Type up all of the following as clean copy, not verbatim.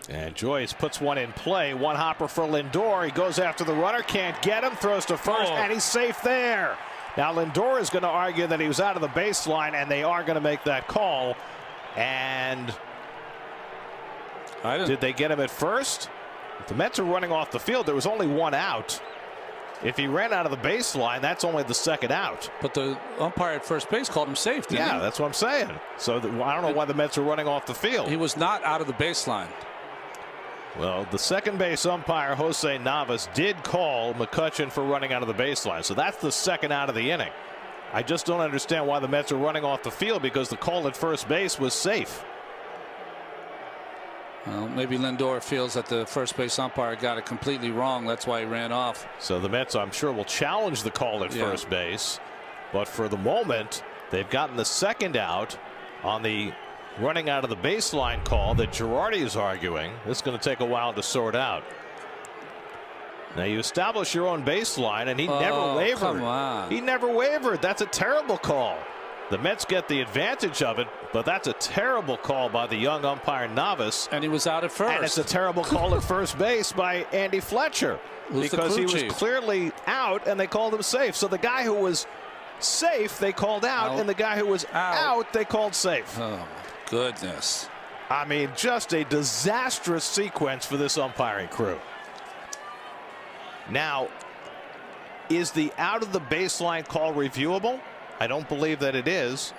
And Joyce puts one in play. One hopper for Lindor. He goes after the runner, can't get him, throws to first, and he's safe there. Now Lindor is going to argue that he was out of the baseline, and they are going to make that call. And did they get him at first? If the Mets are running off the field, there was only one out. If he ran out of the baseline, that's only the second out. But the umpire at first base called him safe, didn't he? Yeah, that's what I'm saying. So I don't know why the Mets are running off the field. He was not out of the baseline. Well, the second base umpire, Jose Navas, did call McCutchen for running out of the baseline. So that's the second out of the inning. I just don't understand why the Mets are running off the field, because the call at first base was safe. Well, maybe Lindor feels that the first base umpire got it completely wrong. That's why he ran off. So the Mets, I'm sure, will challenge the call at first base. But for the moment, they've gotten the second out on the running out of the baseline call that Girardi is arguing. This is going to take a while to sort out. Now you establish your own baseline, and he never wavered. Come on. He never wavered. That's a terrible call. The Mets get the advantage of it, but that's a terrible call by the young umpire Navas. And he was out at first. And it's a terrible call at first base by Andy Fletcher, because he was clearly out and they called him safe. So the guy who was safe they called out, and the guy who was out they called safe. Oh my goodness. I mean, just a disastrous sequence for this umpiring crew. Now, is the out of the baseline call reviewable? I don't believe that it is.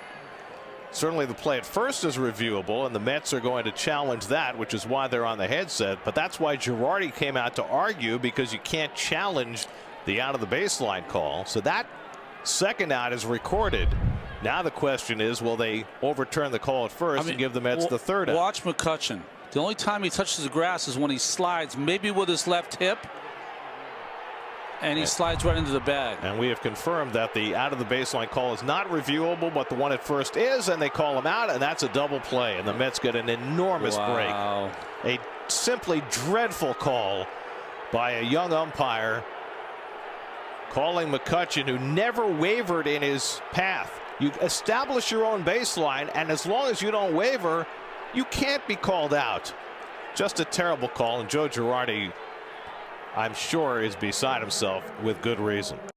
Certainly the play at first is reviewable, and the Mets are going to challenge that, which is why they're on the headset. But that's why Girardi came out to argue, because you can't challenge the out of the baseline call. So that second out is recorded. Now the question is, will they overturn the call at first and give the Mets the third out? Watch McCutchen. The only time he touches the grass is when he slides, maybe with his left hip, and he slides right into the bag. And we have confirmed that the out of the baseline call is not reviewable, but the one at first is, and they call him out, and that's a double play, and the Mets get an enormous break. A simply dreadful call by a young umpire, calling McCutchen, who never wavered in his path. You establish your own baseline, and as long as you don't waver, you can't be called out. Just a terrible call, and Joe Girardi, I'm sure, is beside himself with good reason.